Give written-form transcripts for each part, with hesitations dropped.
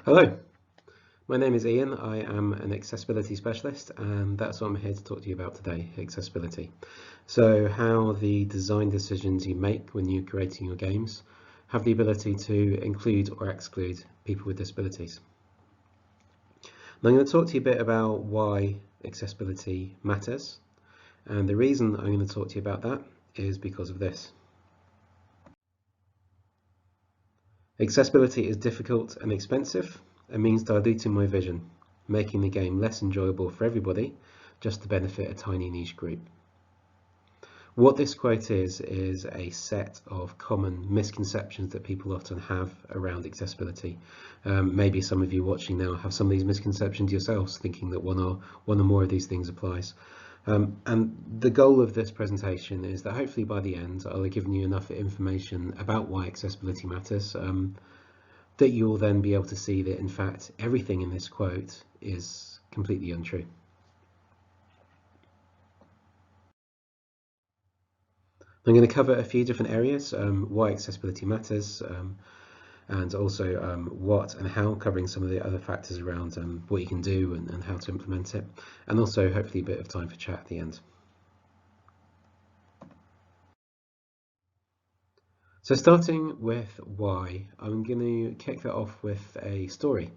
Hello, my name is Ian. I am an accessibility specialist, and that's what I'm here to talk to you about today, accessibility. So how the design decisions you make when you're creating your games have the ability to include or exclude people with disabilities. And I'm going to talk to you a bit about why accessibility matters, and the reason I'm going to talk to you about that is because of this. Accessibility is difficult and expensive and means diluting my vision, making the game less enjoyable for everybody, just to benefit a tiny niche group. What this quote is a set of common misconceptions that people often have around accessibility. Maybe some of you watching now have some of these misconceptions yourselves, thinking that one or more of these things applies. And the goal of this presentation is that hopefully by the end I'll have given you enough information about why accessibility matters, that you'll then be able to see that in fact everything in this quote is completely untrue. I'm going to cover a few different areas, why accessibility matters, and also what and how, covering some of the other factors around what you can do and how to implement it, and also hopefully a bit of time for chat at the end. So starting with why, I'm going to kick that off with a story.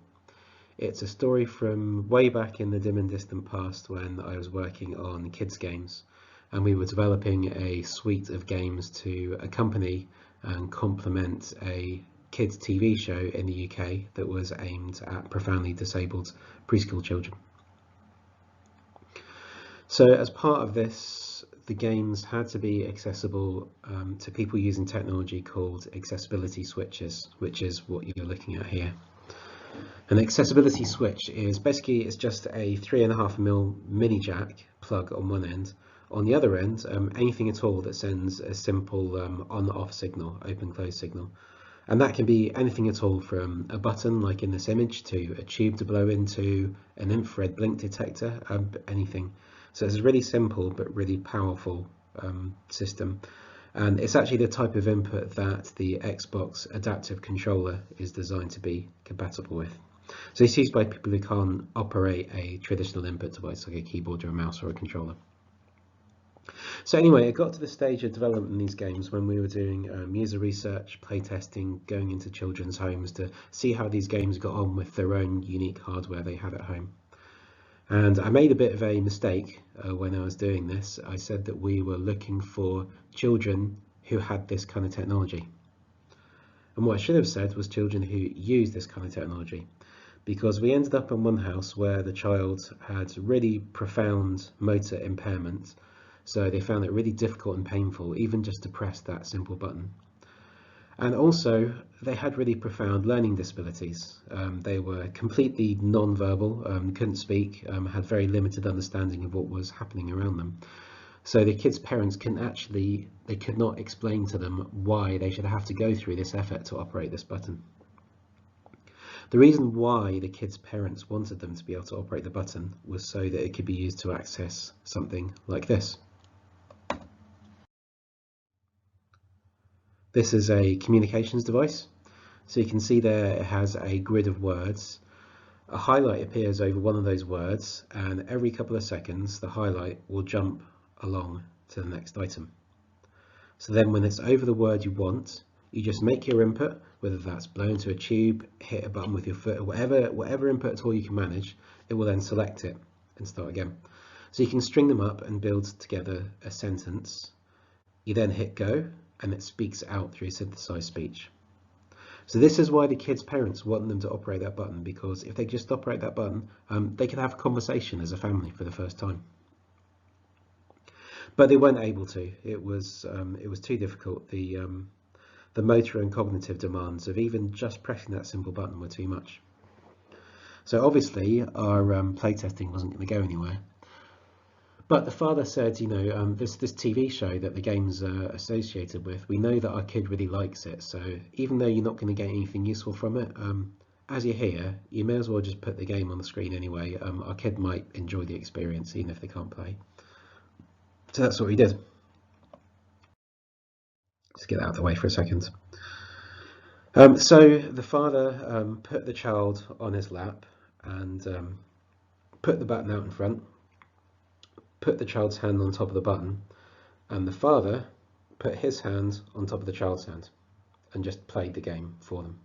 It's a story from way back in the dim and distant past when I was working on kids games, and we were developing a suite of games to accompany and complement a kids TV show in the UK that was aimed at profoundly disabled preschool children. So as part of this, the games had to be accessible to people using technology called accessibility switches, which is what you're looking at here. An accessibility switch is basically, it's just a 3.5mm mini jack plug on one end. On the other end, anything at all that sends a simple on-off signal, open-close signal. And that can be anything at all from a button, like in this image, to a tube to blow into, an infrared blink detector, anything. So it's a really simple but really powerful system. And it's actually the type of input that the Xbox adaptive controller is designed to be compatible with. So it's used by people who can't operate a traditional input device like a keyboard or a mouse or a controller. So anyway, it got to the stage of development in these games when we were doing user research, playtesting, going into children's homes to see how these games got on with their own unique hardware they had at home. And I made a bit of a mistake when I was doing this. I said that we were looking for children who had this kind of technology. And what I should have said was children who use this kind of technology, because we ended up in one house where the child had really profound motor impairment. So they found it really difficult and painful even just to press that simple button. And also, they had really profound learning disabilities. They were completely non-verbal, couldn't speak, had very limited understanding of what was happening around them. So the kids' parents they could not explain to them why they should have to go through this effort to operate this button. The reason why the kids' parents wanted them to be able to operate the button was so that it could be used to access something like this. This is a communications device. So you can see there it has a grid of words. A highlight appears over one of those words, and every couple of seconds the highlight will jump along to the next item. So then when it's over the word you want, you just make your input, whether that's blow into a tube, hit a button with your foot, or whatever input at all you can manage, it will then select it and start again. So you can string them up and build together a sentence. You then hit go, and it speaks out through synthesized speech. So this is why the kids' parents want them to operate that button, because if they just operate that button, they could have a conversation as a family for the first time. But they weren't able to. It was too difficult. The motor and cognitive demands of even just pressing that simple button were too much. So obviously our playtesting wasn't going to go anywhere. But the father said, you know, this TV show that the game's associated with, we know that our kid really likes it. So even though you're not going to get anything useful from it, as you're here, you may as well just put the game on the screen anyway. Our kid might enjoy the experience even if they can't play. So that's what we did. Just get that out of the way for a second. So the father put the child on his lap and put the button out in front, put the child's hand on top of the button, and the father put his hand on top of the child's hand and just played the game for them.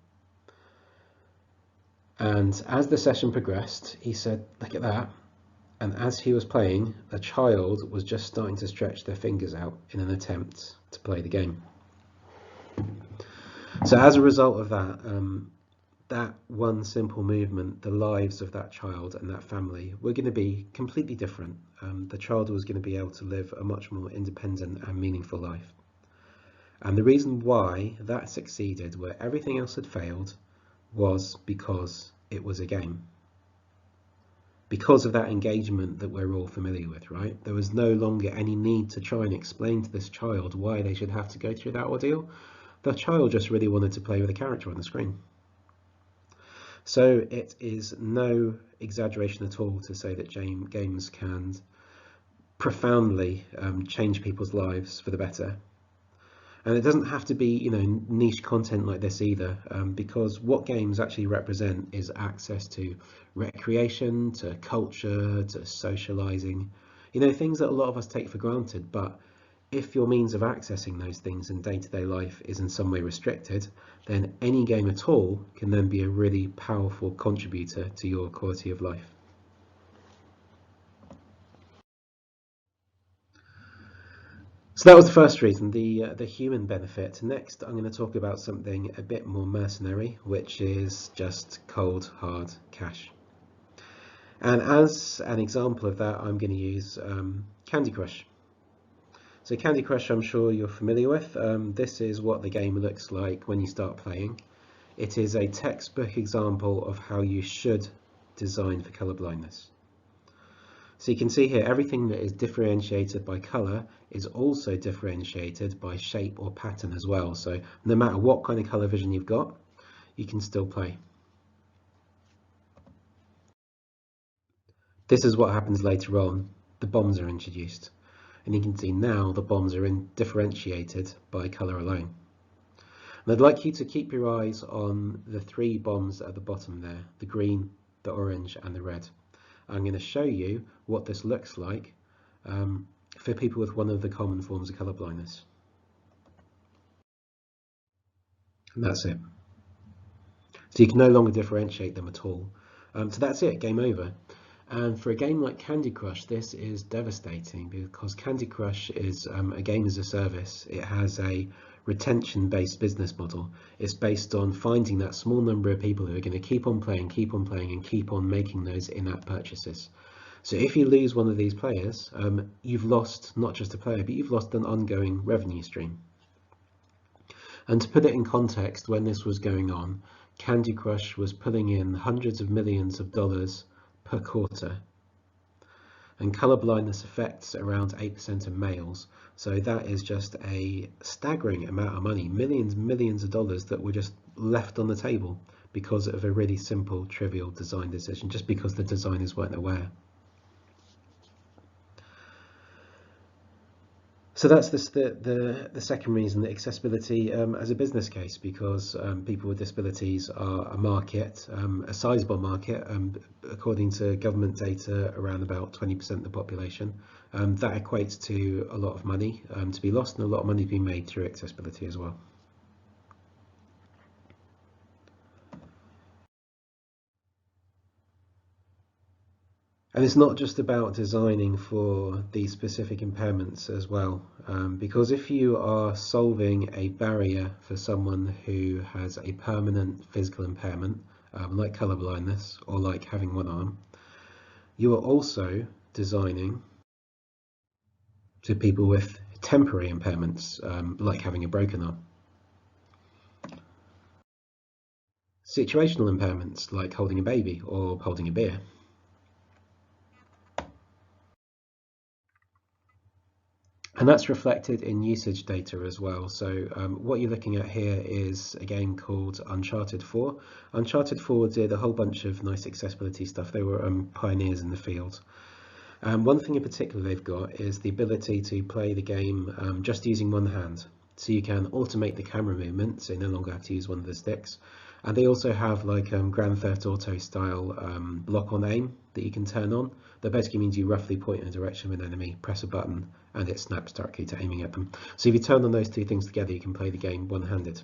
And as the session progressed, he said, "Look at that." And as he was playing, a child was just starting to stretch their fingers out in an attempt to play the game. So as a result of that, that one simple movement, the lives of that child and that family were going to be completely different. The child was going to be able to live a much more independent and meaningful life. And the reason why that succeeded where everything else had failed was because it was a game. Because of that engagement that we're all familiar with, right? There was no longer any need to try and explain to this child why they should have to go through that ordeal. The child just really wanted to play with a character on the screen. So it is no exaggeration at all to say that games can profoundly change people's lives for the better. And it doesn't have to be, niche content like this either, because what games actually represent is access to recreation, to culture, to socializing, things that a lot of us take for granted. But if your means of accessing those things in day-to-day life is in some way restricted, then any game at all can then be a really powerful contributor to your quality of life. So that was the first reason, the human benefit. Next, I'm going to talk about something a bit more mercenary, which is just cold, hard cash. And as an example of that, I'm going to use Candy Crush. So Candy Crush, I'm sure you're familiar with. This is what the game looks like when you start playing. It is a textbook example of how you should design for color blindness. So you can see here, everything that is differentiated by color is also differentiated by shape or pattern as well. So no matter what kind of color vision you've got, you can still play. This is what happens later on. The bombs are introduced. And you can see now the bombs are differentiated by color alone. And I'd like you to keep your eyes on the 3 bombs at the bottom there, the green, the orange and the red. I'm going to show you what this looks like for people with one of the common forms of colour blindness. And that's it. So you can no longer differentiate them at all. So that's it, game over. And for a game like Candy Crush, this is devastating because Candy Crush is a game as a service. It has a retention-based business model. It's based on finding that small number of people who are going to keep on playing, and keep on making those in-app purchases. So if you lose one of these players, you've lost not just a player, but you've lost an ongoing revenue stream. And to put it in context, when this was going on, Candy Crush was pulling in hundreds of millions of dollars per quarter. And colour blindness affects around 8% of males. So that is just a staggering amount of money, millions of dollars that were just left on the table because of a really simple, trivial design decision, just because the designers weren't aware. So that's the second reason, that accessibility as a business case, because people with disabilities are a market, a sizable market, according to government data, around about 20% of the population. That equates to a lot of money to be lost and a lot of money being made through accessibility as well. And it's not just about designing for these specific impairments as well, because if you are solving a barrier for someone who has a permanent physical impairment, like colour blindness or like having one arm, you are also designing to people with temporary impairments, like having a broken arm. Situational impairments, like holding a baby or holding a beer. And that's reflected in usage data as well. So what you're looking at here is a game called Uncharted 4. Uncharted 4 did a whole bunch of nice accessibility stuff. They were pioneers in the field. One thing in particular they've got is the ability to play the game just using one hand. so you can automate the camera movement, so you no longer have to use one of the sticks. And they also have like Grand Theft Auto style lock on aim that you can turn on. That basically means you roughly point in the direction of an enemy, press a button, and it snaps directly to aiming at them. So if you turn on those two things together, you can play the game one-handed.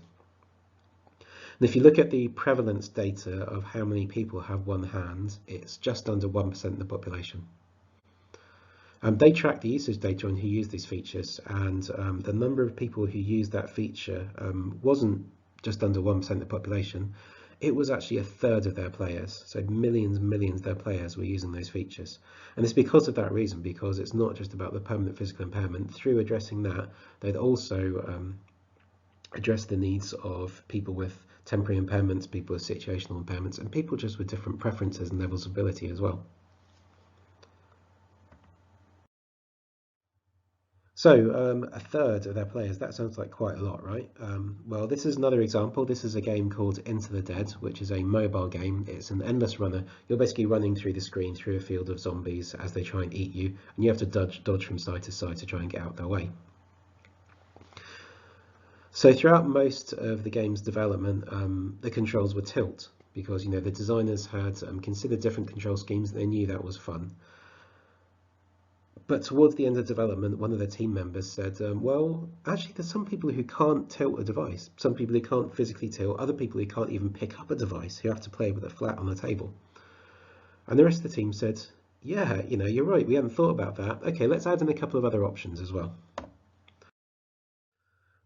And if you look at the prevalence data of how many people have one hand, it's just under 1% of the population. They track the usage data on who use these features, and the number of people who use that feature wasn't just under 1% of the population. It was actually a third of their players. So millions and millions of their players were using those features. And it's because of that reason, because it's not just about the permanent physical impairment. Through addressing that, they'd also address the needs of people with temporary impairments, people with situational impairments, and people just with different preferences and levels of ability as well. So a third of their players, that sounds like quite a lot, right? Well, this is another example. This is a game called Into the Dead, which is a mobile game. It's an endless runner. You're basically running through the screen through a field of zombies as they try and eat you, and you have to dodge from side to side to try and get out of their way. So throughout most of the game's development, the controls were tilt, because the designers had considered different control schemes. They knew that was fun. But towards the end of development, one of the team members said, well, actually, there's some people who can't tilt a device, some people who can't physically tilt, other people who can't even pick up a device, who have to play with it flat on the table. And the rest of the team said, yeah, you're right, we hadn't thought about that. Okay, let's add in a couple of other options as well.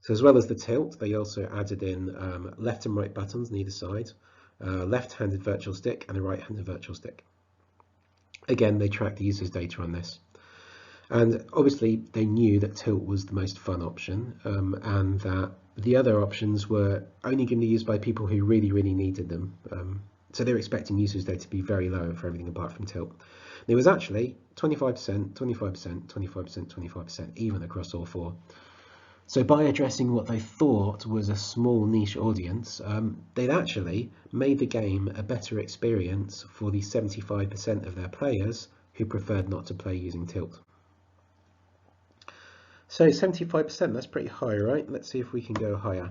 So as well as the tilt, they also added in left and right buttons on either side, left-handed virtual stick and a right-handed virtual stick. Again, they tracked the user's data on this. And obviously they knew that tilt was the most fun option, and that the other options were only going to be used by people who really, really needed them. So they were expecting usage data to be very low for everything apart from tilt. And it was actually 25%, 25%, 25%, 25%, even across all four. So by addressing what they thought was a small niche audience, they'd actually made the game a better experience for the 75% of their players who preferred not to play using tilt. So 75%, that's pretty high, right? Let's see if we can go higher.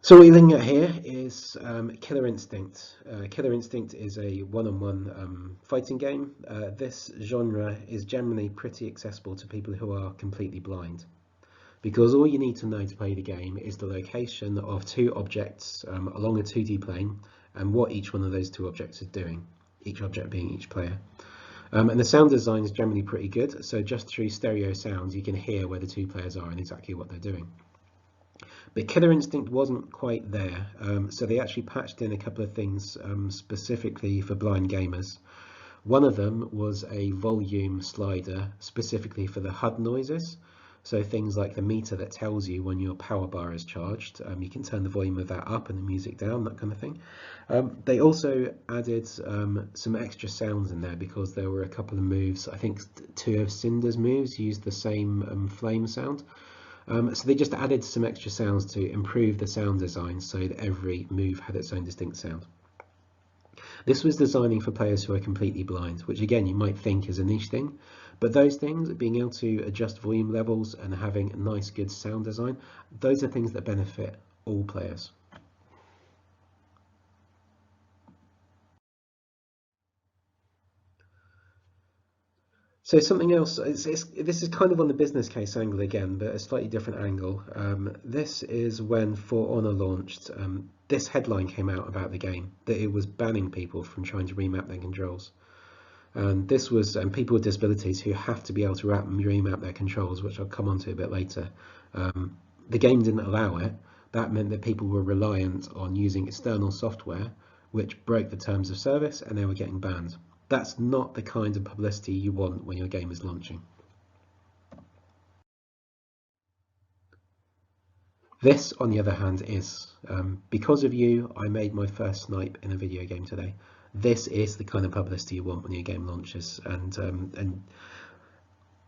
So what you're looking at here is Killer Instinct. Killer Instinct is a one-on-one fighting game. This genre is generally pretty accessible to people who are completely blind, because all you need to know to play the game is the location of two objects along a 2D plane and what each one of those two objects is doing, each object being each player. And the sound design is generally pretty good, so just through stereo sounds you can hear where the two players are and exactly what they're doing. But Killer Instinct wasn't quite there, so they actually patched in a couple of things specifically for blind gamers. One of them was a volume slider specifically for the HUD noises, so things like the meter that tells you when your power bar is charged. You can turn the volume of that up and the music down, that kind of thing. They also added some extra sounds in there because there were a couple of moves. I think two of Cinder's moves used the same flame sound. So they just added some extra sounds to improve the sound design so that every move had its own distinct sound. This was designing for players who are completely blind, which again you might think is a niche thing, but those things, being able to adjust volume levels and having a nice good sound design, those are things that benefit all players. So something else, this is kind of on the business case angle again, but a slightly different angle. This is when For Honor launched. This headline came out about the game, that it was banning people from trying to remap their controls. And this was people with disabilities who have to be able to remap their controls, which I'll come on to a bit later. The game didn't allow it. That meant that people were reliant on using external software, which broke the terms of service, and they were getting banned. That's not the kind of publicity you want when your game is launching. This, on the other hand, is because of you, I made my first snipe in a video game today. This is the kind of publicity you want when your game launches, and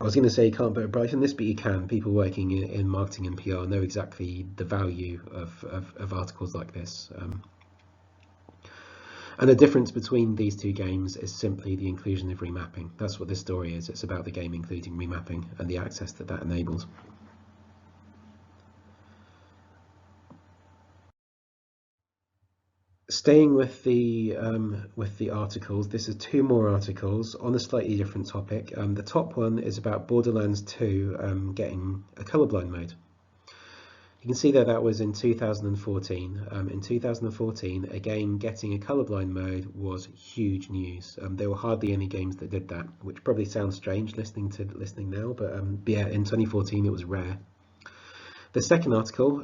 I was going to say you can't put a price on this, but you can. People working in marketing and PR know exactly the value of articles like this. And the difference between these two games is simply the inclusion of remapping. That's what this story is. It's about the game including remapping and the access that that enables. Staying with the articles, this is two more articles on a slightly different topic. The top one is about Borderlands 2 getting a colorblind mode. You can see that was in 2014. In 2014, a game getting a colorblind mode was huge news. There were hardly any games that did that, which probably sounds strange listening now, but yeah, in 2014 it was rare. The second article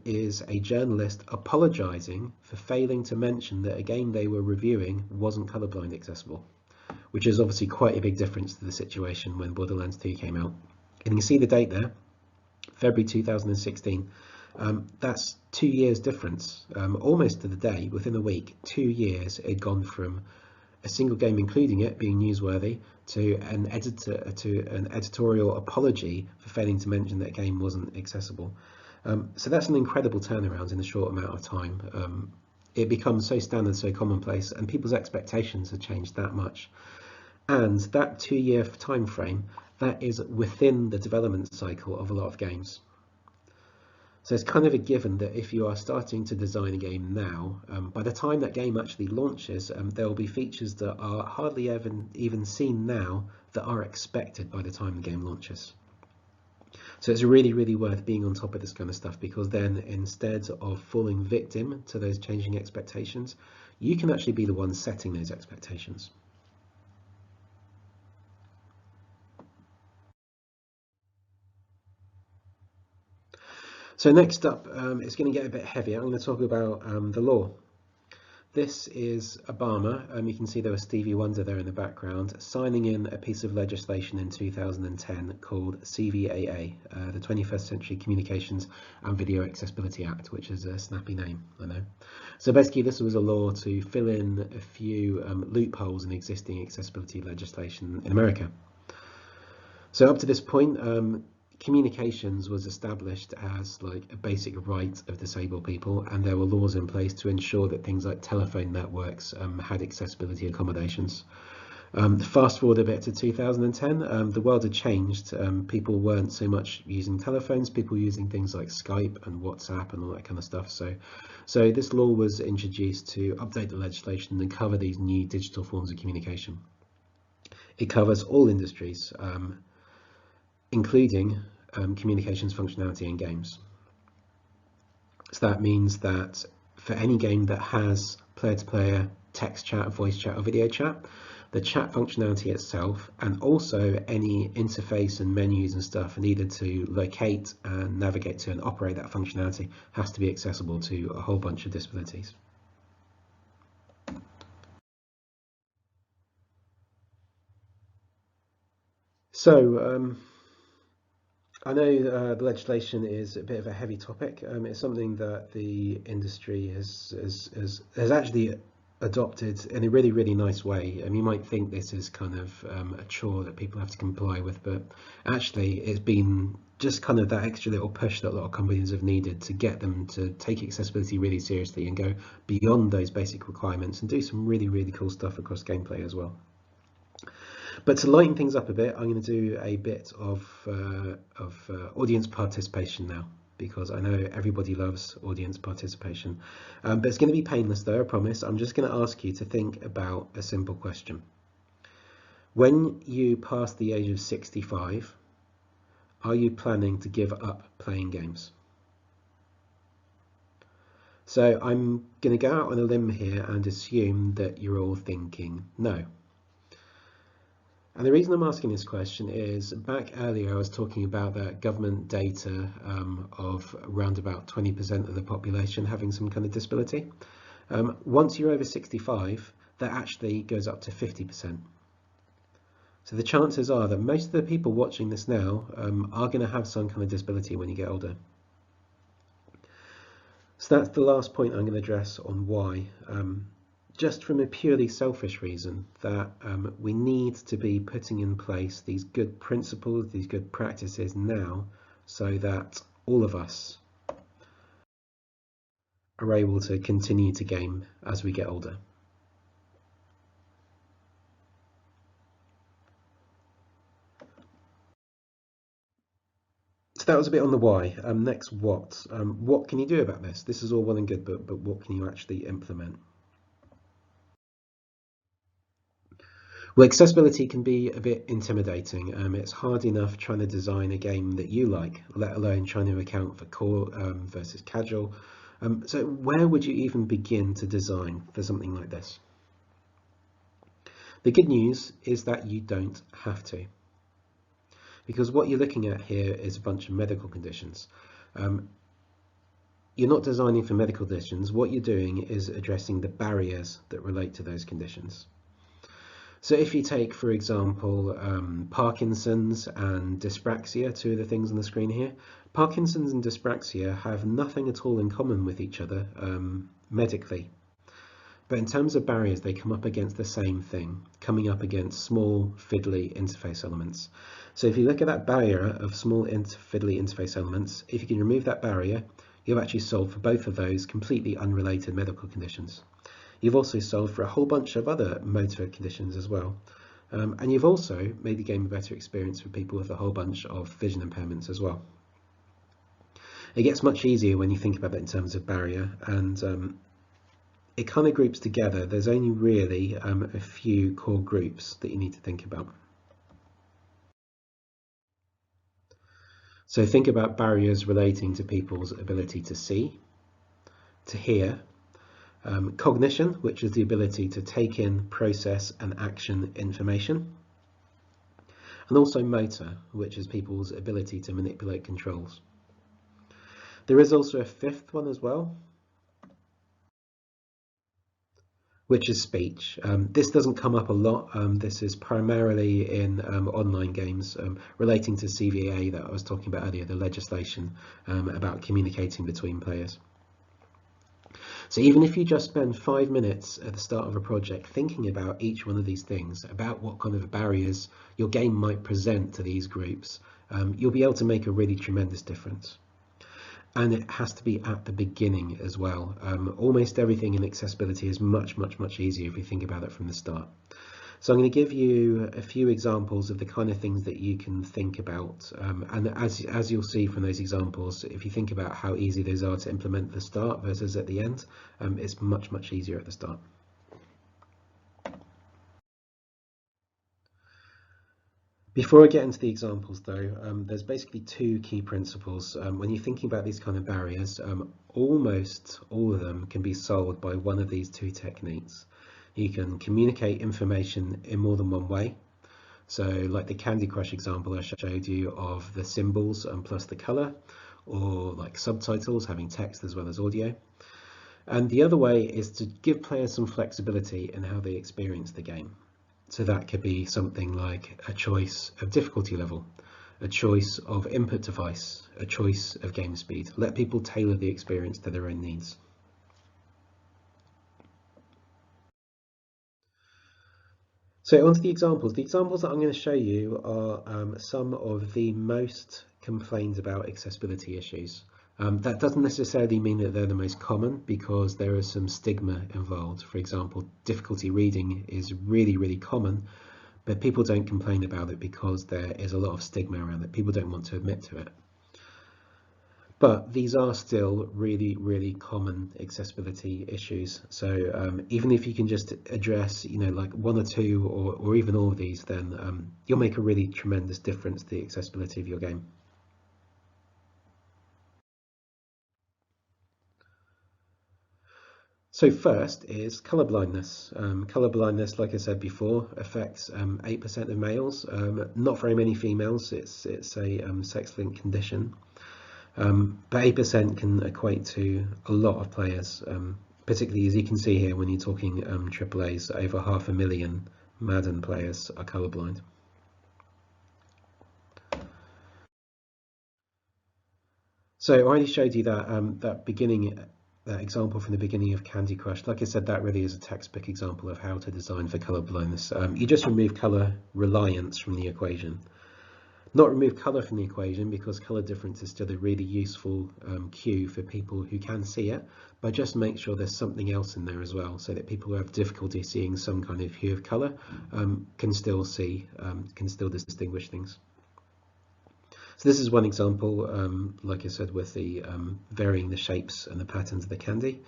is a journalist apologising for failing to mention that a game they were reviewing wasn't colorblind accessible, which is obviously quite a big difference to the situation when Borderlands 2 came out. And you can see the date there, February 2016. That's 2 years difference, almost to the day, within a week. 2 years it had gone from a single game including it being newsworthy to an editorial apology for failing to mention that a game wasn't accessible. So that's an incredible turnaround in a short amount of time. It becomes so standard, so commonplace, and people's expectations have changed that much. And that 2-year time frame, that is within the development cycle of a lot of games. So it's kind of a given that if you are starting to design a game now, by the time that game actually launches, there will be features that are hardly even seen now that are expected by the time the game launches. So it's really, really worth being on top of this kind of stuff, because then instead of falling victim to those changing expectations, you can actually be the one setting those expectations. So next up, it's going to get a bit heavier. I'm going to talk about the law. This is Obama. You can see there was Stevie Wonder there in the background, signing in a piece of legislation in 2010 called CVAA, the 21st Century Communications and Video Accessibility Act, which is a snappy name, I know. So basically this was a law to fill in a few loopholes in existing accessibility legislation in America. So up to this point, communications was established as like a basic right of disabled people, and there were laws in place to ensure that things like telephone networks had accessibility accommodations. Fast forward a bit to 2010, the world had changed. People weren't so much using telephones, people were using things like Skype and WhatsApp and all that kind of stuff. So this law was introduced to update the legislation and cover these new digital forms of communication. It covers all industries, including communications functionality in games. So that means that for any game that has player-to-player text chat, voice chat or video chat, the chat functionality itself and also any interface and menus and stuff needed to locate and navigate to and operate that functionality has to be accessible to a whole bunch of disabilities. So I know the legislation is a bit of a heavy topic. It's something that the industry has actually adopted in a really, really nice way. You might think this is kind of a chore that people have to comply with, but actually it's been just kind of that extra little push that a lot of companies have needed to get them to take accessibility really seriously and go beyond those basic requirements and do some really, really cool stuff across gameplay as well. But to lighten things up a bit, I'm going to do a bit of audience participation now, because I know everybody loves audience participation. But it's going to be painless though, I promise. I'm just going to ask you to think about a simple question. When you pass the age of 65, are you planning to give up playing games? So I'm going to go out on a limb here and assume that you're all thinking no. And the reason I'm asking this question is, back earlier I was talking about that government data of around about 20% of the population having some kind of disability. Once you're over 65, that actually goes up to 50%. So the chances are that most of the people watching this now are going to have some kind of disability when you get older. So that's the last point I'm going to address on why. Just from a purely selfish reason, that we need to be putting in place these good principles, these good practices now, so that all of us are able to continue to game as we get older. So that was a bit on the why. Next, what? What can you do about this? This is all well and good, but what can you actually implement? Well, accessibility can be a bit intimidating. It's hard enough trying to design a game that you like, let alone trying to account for core versus casual. So where would you even begin to design for something like this? The good news is that you don't have to, because what you're looking at here is a bunch of medical conditions. You're not designing for medical conditions. What you're doing is addressing the barriers that relate to those conditions. So if you take, for example, Parkinson's and dyspraxia, two of the things on the screen here, Parkinson's and dyspraxia have nothing at all in common with each other medically. But in terms of barriers, they come up against the same thing, coming up against small, fiddly interface elements. So if you look at that barrier of small, fiddly interface elements, if you can remove that barrier, you've actually solved for both of those completely unrelated medical conditions. You've also solved for a whole bunch of other motor conditions as well. And you've also made the game a better experience for people with a whole bunch of vision impairments as well. It gets much easier when you think about it in terms of barrier, and it kind of groups together. There's only really a few core groups that you need to think about. So think about barriers relating to people's ability to see, to hear, cognition, which is the ability to take in, process and action information, and also motor, which is people's ability to manipulate controls. There is also a fifth one as well, which is speech. This doesn't come up a lot. This is primarily in online games relating to CVA that I was talking about earlier, the legislation about communicating between players. So even if you just spend 5 minutes at the start of a project thinking about each one of these things, about what kind of barriers your game might present to these groups, you'll be able to make a really tremendous difference. And it has to be at the beginning as well. Almost everything in accessibility is much easier if you think about it from the start. So I'm going to give you a few examples of the kind of things that you can think about. And as you'll see from those examples, if you think about how easy those are to implement at the start versus at the end, it's much easier at the start. Before I get into the examples though, there's basically two key principles. When you're thinking about these kind of barriers, almost all of them can be solved by one of these two techniques. You can communicate information in more than one way. So like the Candy Crush example I showed you of the symbols and plus the color, or like subtitles having text as well as audio. And the other way is to give players some flexibility in how they experience the game. So that could be something like a choice of difficulty level, a choice of input device, a choice of game speed. Let people tailor the experience to their own needs. So onto the examples. The examples that I'm going to show you are some of the most complained about accessibility issues. That doesn't necessarily mean that they're the most common, because there is some stigma involved. For example, difficulty reading is really common, but people don't complain about it because there is a lot of stigma around it. People don't want to admit to it. But these are still really common accessibility issues. So even if you can just address, like one or two or even all of these, then you'll make a really tremendous difference to the accessibility of your game. So first is colour blindness. Colour blindness, like I said before, affects 8% of males, not very many females. It's a sex-linked condition. But 8% can equate to a lot of players, particularly as you can see here when you're talking AAAs, over 500,000 Madden players are colourblind. So I already showed you that example from the beginning of Candy Crush. Like I said, that really is a textbook example of how to design for colour blindness. You just remove colour reliance from the equation. Not remove colour from the equation, because colour difference is still a really useful cue for people who can see it, but just make sure there's something else in there as well, so that people who have difficulty seeing some kind of hue of colour can still see, can still distinguish things. So this is one example, like I said, with the varying the shapes and the patterns of the candy.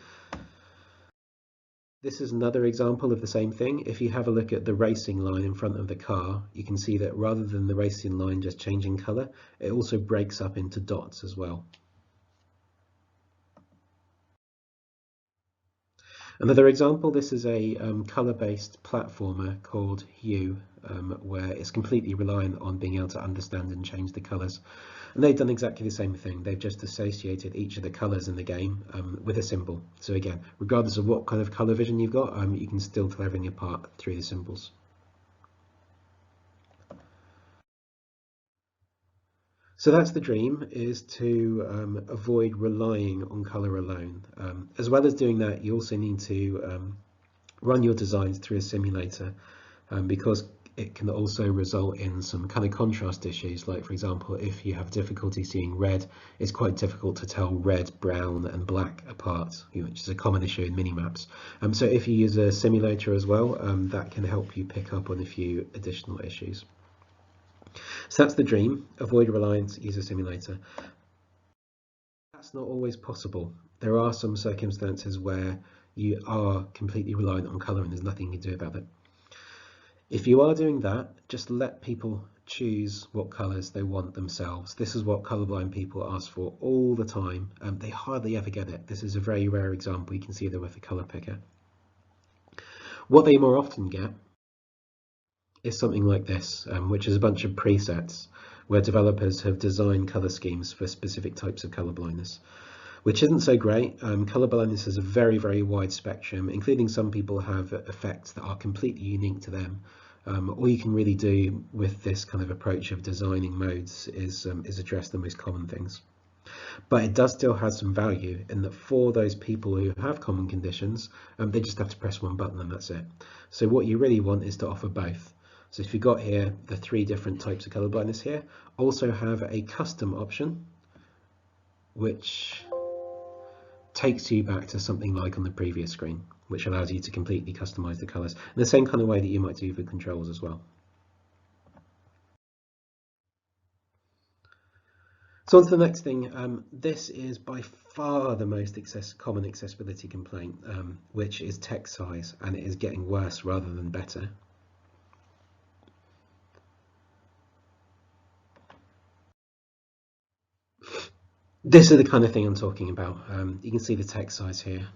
This is another example of the same thing. If you have a look at the racing line in front of the car, you can see that rather than the racing line just changing color, it also breaks up into dots as well. Another example, this is a color-based platformer called Hue, where it's completely reliant on being able to understand and change the colors. And they've done exactly the same thing. They've just associated each of the colors in the game with a symbol. So again, regardless of what kind of color vision you've got, you can still tell everything apart through the symbols. So that's the dream, is to avoid relying on color alone. As well as doing that, you also need to run your designs through a simulator, because it can also result in some kind of contrast issues. Like, for example, if you have difficulty seeing red, it's quite difficult to tell red, brown and black apart, which is a common issue in mini-maps. So if you use a simulator as well, that can help you pick up on a few additional issues. So that's the dream: avoid reliance, use a simulator. That's not always possible. There are some circumstances where you are completely reliant on colour and there's nothing you can do about it. If you are doing that, just let people choose what colours they want themselves. This is what colourblind people ask for all the time. They hardly ever get it. This is a very rare example. You can see there with a colour picker. What they more often get is something like this, which is a bunch of presets where developers have designed colour schemes for specific types of colour blindness, which isn't so great. Colour blindness is a very, very wide spectrum, including some people have effects that are completely unique to them. All you can really do with this kind of approach of designing modes is address the most common things. But it does still have some value in that for those people who have common conditions, they just have to press one button and that's it. So what you really want is to offer both. So if you've got here the 3 different types of colour blindness here, also have a custom option, which takes you back to something like on the previous screen, which allows you to completely customize the colors in the same kind of way that you might do for controls as well. So on to the next thing. This is by far the most common accessibility complaint, which is text size, and it is getting worse rather than better. This is the kind of thing I'm talking about. You can see the text size here.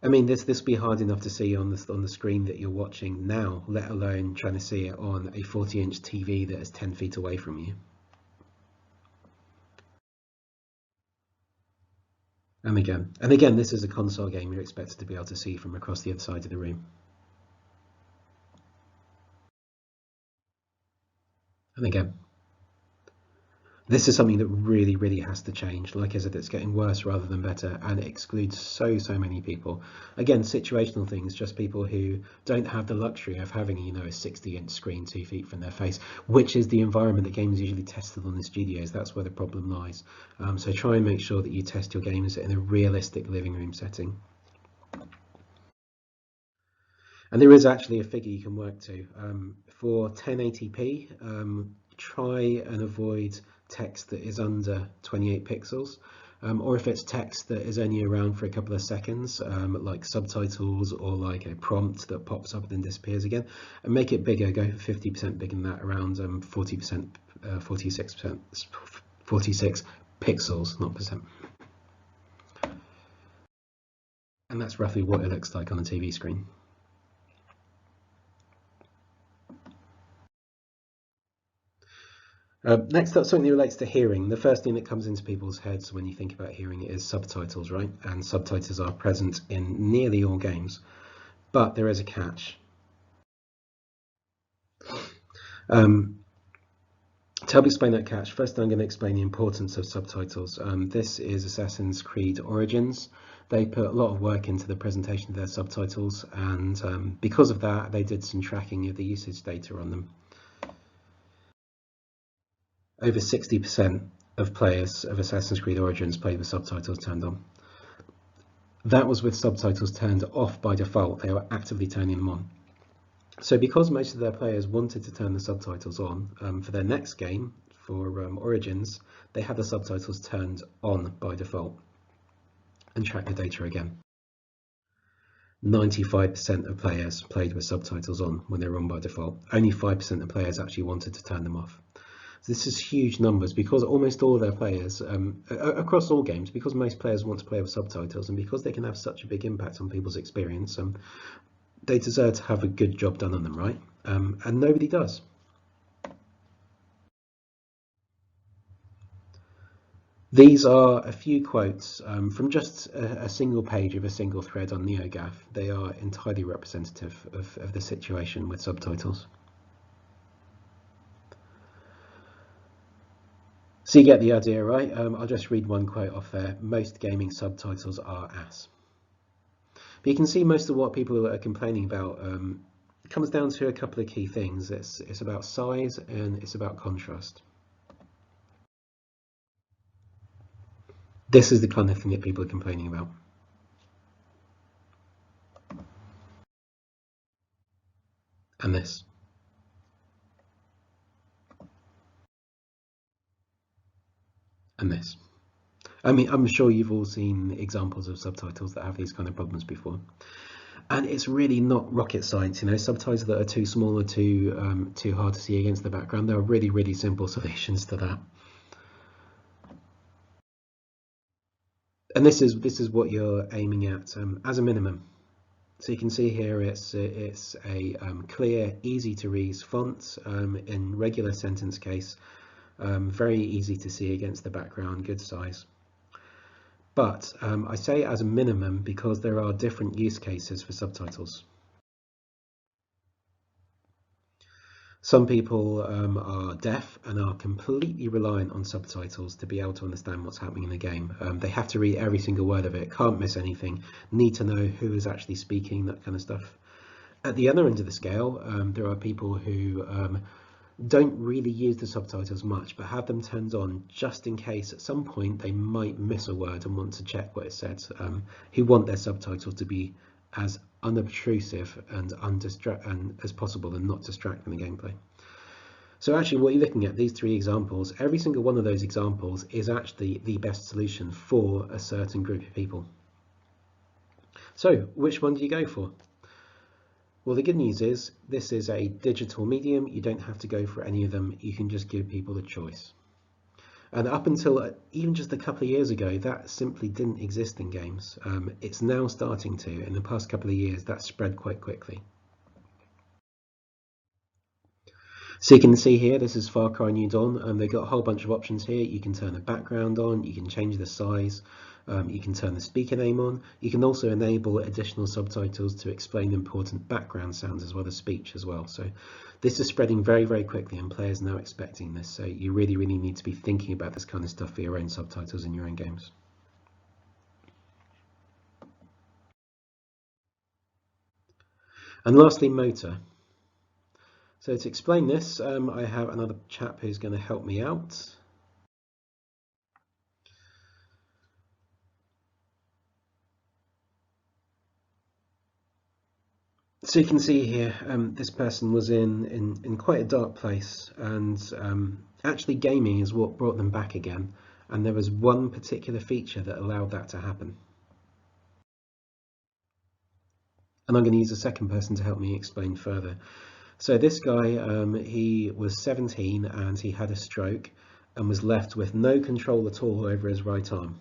I mean, this will be hard enough to see on the screen that you're watching now, let alone trying to see it on a 40-inch TV that is 10 feet away from you. And again, this is a console game you're expected to be able to see from across the other side of the room. And again, this is something that really, really has to change. Like I said, it's getting worse rather than better, and it excludes so many people. Again, situational things, just people who don't have the luxury of having, a 60-inch screen 2 feet from their face, which is the environment that games usually tested on in studios. That's where the problem lies. So try and make sure that you test your games in a realistic living room setting. And there is actually a figure you can work to. For 1080p, try and avoid text that is under 28 pixels, or if it's text that is only around for a couple of seconds, like subtitles or like a prompt that pops up and then disappears again, and make it bigger. Go for 50% bigger than that, around 40%, 46%, 46 pixels, not percent. And that's roughly what it looks like on a TV screen. Next up, something that relates to hearing. The first thing that comes into people's heads when you think about hearing is subtitles, right? And subtitles are present in nearly all games, but there is a catch. To help explain that catch, first I'm going to explain the importance of subtitles. This is Assassin's Creed Origins. They put a lot of work into the presentation of their subtitles, and because of that, they did some tracking of the usage data on them. Over 60% of players of Assassin's Creed Origins played with subtitles turned on. That was with subtitles turned off by default. They were actively turning them on. So because most of their players wanted to turn the subtitles on for their next game, Origins, they have the subtitles turned on by default and track the data again. 95% of players played with subtitles on when they were on by default. Only 5% of players actually wanted to turn them off. So this is huge numbers because almost all of their players, across all games, because most players want to play with subtitles and because they can have such a big impact on people's experience, they deserve to have a good job done on them, right? And nobody does. These are a few quotes from just a single page of a single thread on NeoGAF. They are entirely representative of the situation with subtitles. So you get the idea, right? I'll just read one quote off there. Most gaming subtitles are ass. But you can see most of what people are complaining about comes down to a couple of key things. It's about size and it's about contrast. This is the kind of thing that people are complaining about. And this. And this. I mean, I'm sure you've all seen examples of subtitles that have these kind of problems before. And it's really not rocket science, you know, subtitles that are too small or too hard to see against the background. There are really, really simple solutions to that. And this is what you're aiming at as a minimum. So you can see here it's a clear, easy to read font in regular sentence case, very easy to see against the background, good size. But I say as a minimum because there are different use cases for subtitles. Some people are deaf and are completely reliant on subtitles to be able to understand what's happening in the game. They have to read every single word of it, can't miss anything, need to know who is actually speaking, that kind of stuff. At the other end of the scale, there are people who don't really use the subtitles much, but have them turned on just in case at some point they might miss a word and want to check what it said, who want their subtitles to be as unobtrusive and as possible and not distracting the gameplay. So actually what you're looking at, these three examples, every single one of those examples is actually the best solution for a certain group of people. So which one do you go for? Well, the good news is this is a digital medium. You don't have to go for any of them. You can just give people a choice. And up until even just a couple of years ago, that simply didn't exist in games. It's now starting to. In the past couple of years, that spread quite quickly. So you can see here, this is Far Cry New Dawn, and they've got a whole bunch of options here. You can turn the background on, you can change the size, you can turn the speaker name on. You can also enable additional subtitles to explain important background sounds as well as speech as well. So this is spreading very, very quickly and players are now expecting this. So you really, really need to be thinking about this kind of stuff for your own subtitles in your own games. And lastly, motor. So to explain this, I have another chap who's going to help me out. So you can see here, this person was in quite a dark place, and actually gaming is what brought them back again. And there was one particular feature that allowed that to happen. And I'm going to use a second person to help me explain further. So this guy, he was 17 and he had a stroke and was left with no control at all over his right arm.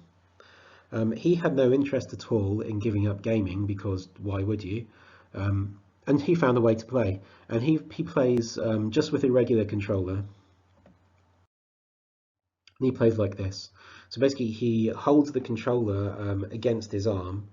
He had no interest at all in giving up gaming because why would you? And he found a way to play. And he plays just with a regular controller. And he plays like this. So basically he holds the controller against his arm.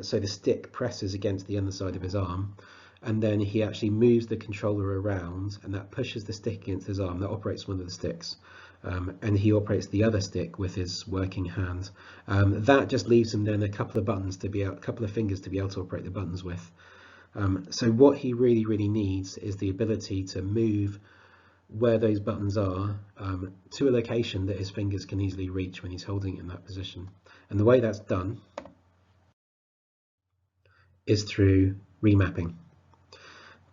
So the stick presses against the underside of his arm. And then he actually moves the controller around and that pushes the stick against his arm. That operates one of the sticks. And he operates the other stick with his working hand. That just leaves him then a couple of fingers to be able to operate the buttons with. So what he really, really needs is the ability to move where those buttons are to a location that his fingers can easily reach when he's holding it in that position. And the way that's done is through remapping.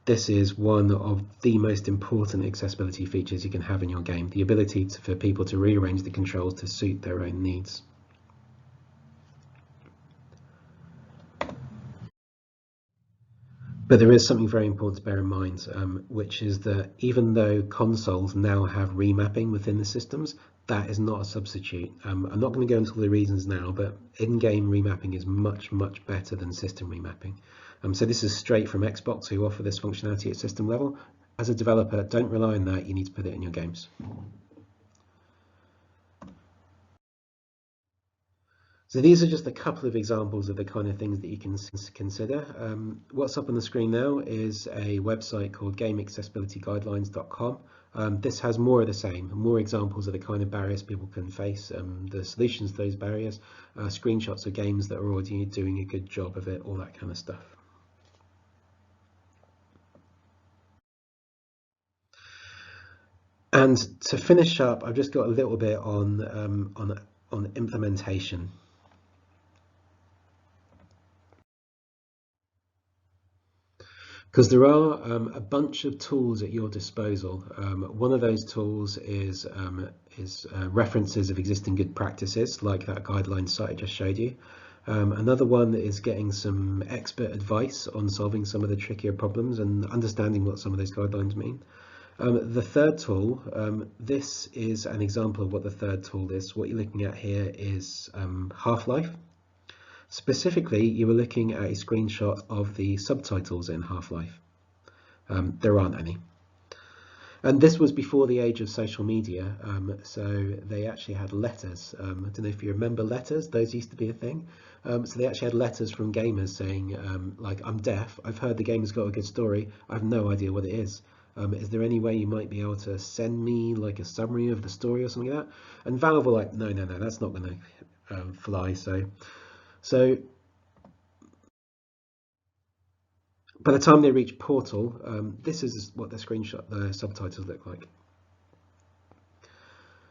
this is one of the most important accessibility features you can have in your game, the ability for people to rearrange the controls to suit their own needs. But there is something very important to bear in mind, which is that even though consoles now have remapping within the systems, that is not a substitute. I'm not going to go into all the reasons now, but in-game remapping is much, much better than system remapping. So this is straight from Xbox, who offer this functionality at system level. As a developer, don't rely on that. You need to put it in your games. So these are just a couple of examples of the kind of things that you can consider. What's up on the screen now is a website called gameaccessibilityguidelines.com. This has more of the same, more examples of the kind of barriers people can face, the solutions to those barriers, screenshots of games that are already doing a good job of it, all that kind of stuff. And to finish up, I've just got a little bit on implementation. Because there are a bunch of tools at your disposal. One of those tools is references of existing good practices, like that guideline site I just showed you. Another one is getting some expert advice on solving some of the trickier problems and understanding what some of those guidelines mean. The third tool, this is an example of what the third tool is. What you're looking at here is Half-Life. Specifically, you were looking at a screenshot of the subtitles in Half-Life. There aren't any. And this was before the age of social media, so they actually had letters. I don't know if you remember letters, those used to be a thing. So they actually had letters from gamers saying, like, I'm deaf, I've heard the game has got a good story, I have no idea what it is. Is there any way you might be able to send me like a summary of the story or something like that? And Valve were like, no, that's not going to fly. So by the time they reach Portal, this is what the subtitles look like.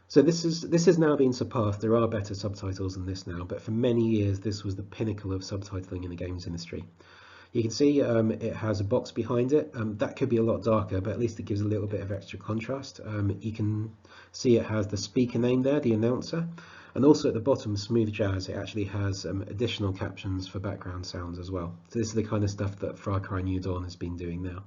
So this has now been surpassed. There are better subtitles than this now, but for many years this was the pinnacle of subtitling in the games industry. You can see it has a box behind it. That could be a lot darker, but at least it gives a little bit of extra contrast. You can see it has the speaker name there, the announcer, and also at the bottom, Smooth Jazz, it actually has additional captions for background sounds as well. So this is the kind of stuff that Far Cry New Dawn has been doing now.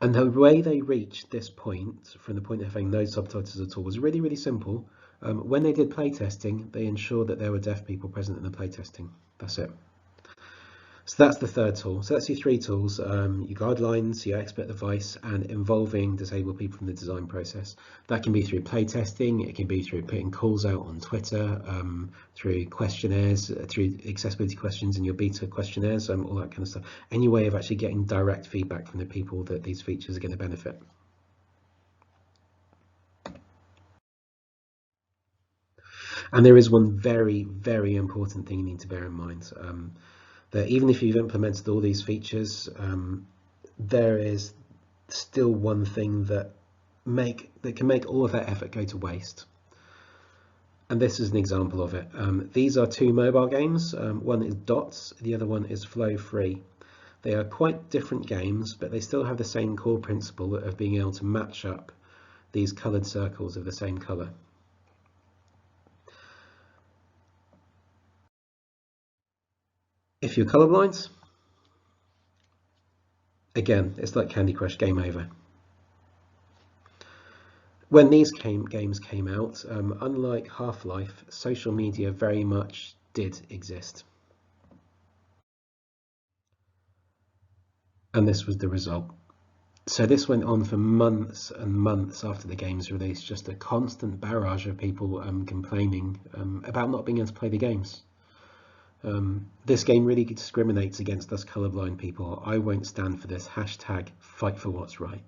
And the way they reached this point, from the point of having no subtitles at all, was really, really simple. When they did playtesting, they ensured that there were deaf people present in the playtesting. That's it. So that's the third tool. So that's your three tools, your guidelines, your expert advice, and involving disabled people in the design process. That can be through playtesting, it can be through putting calls out on Twitter, through questionnaires, through accessibility questions in your beta questionnaires, all that kind of stuff. Any way of actually getting direct feedback from the people that these features are going to benefit. And there is one very, very important thing you need to bear in mind. That even if you've implemented all these features, there is still one thing that can make all of that effort go to waste. And this is an example of it. These are two mobile games. One is Dots, the other one is Flow Free. They are quite different games, but they still have the same core principle of being able to match up these coloured circles of the same colour. If you're colourblind, again, it's like Candy Crush, game over. When these games came out, unlike Half-Life, social media very much did exist. And this was the result. So this went on for months and months after the game's release, just a constant barrage of people complaining about not being able to play the games. This game really discriminates against us colourblind people. I won't stand for this. Hashtag fight for what's right.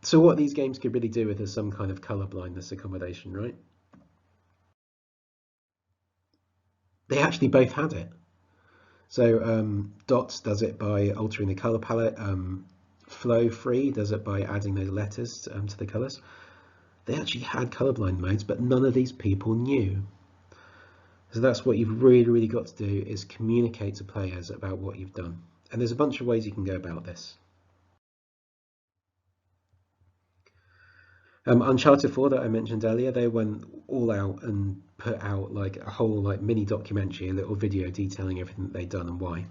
So what these games could really do with is some kind of colourblindness accommodation, right? They actually both had it. So Dots does it by altering the colour palette. Flow Free does it by adding those letters to the colours. They actually had colourblind modes, but none of these people knew. So that's what you've really, really got to do, is communicate to players about what you've done. And there's a bunch of ways you can go about this. Uncharted 4 that I mentioned earlier, they went all out and put out like a whole like mini documentary, a little video detailing everything that they'd done and why.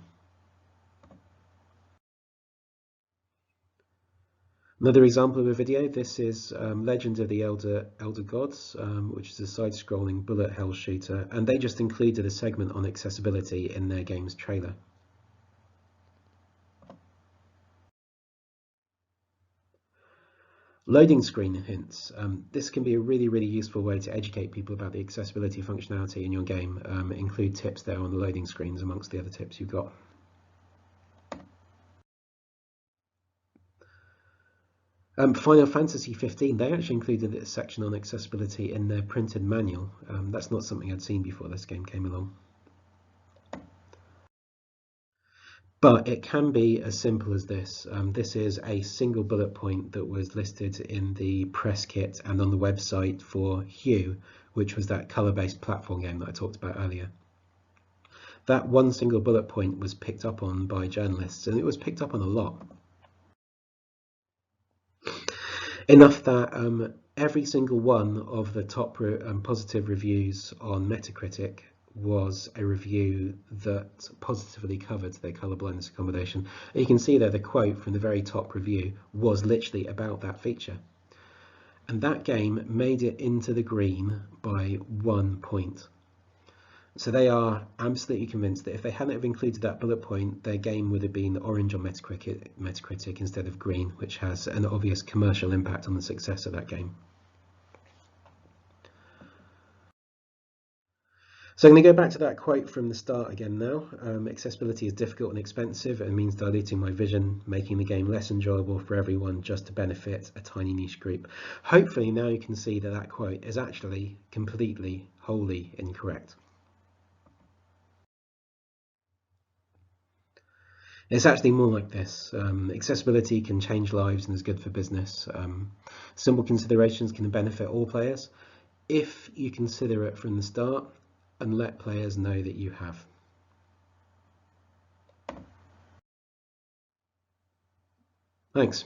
Another example of a video, this is Legend of the Elder Gods, which is a side-scrolling bullet hell shooter, and they just included a segment on accessibility in their game's trailer. Loading screen hints. This can be a really useful way to educate people about the accessibility functionality in your game. Include tips there on the loading screens amongst the other tips you've got. Final Fantasy 15, they actually included a section on accessibility in their printed manual. That's not something I'd seen before this game came along. But it can be as simple as this. This is a single bullet point that was listed in the press kit and on the website for Hue, which was that colour-based platform game that I talked about earlier. That one single bullet point was picked up on by journalists, and it was picked up on a lot. Enough that every single one of the top positive reviews on Metacritic was a review that positively covered their colour blindness accommodation. And you can see there the quote from the very top review was literally about that feature. And that game made it into the green by 1 point. So they are absolutely convinced that if they hadn't have included that bullet point, their game would have been orange on Metacritic instead of green, which has an obvious commercial impact on the success of that game. So I'm going to go back to that quote from the start again now. Accessibility is difficult and expensive and means diluting my vision, making the game less enjoyable for everyone just to benefit a tiny niche group. Hopefully now you can see that that quote is actually completely, wholly incorrect. It's actually more like this. Accessibility can change lives and is good for business. Simple considerations can benefit all players if you consider it from the start and let players know that you have. Thanks.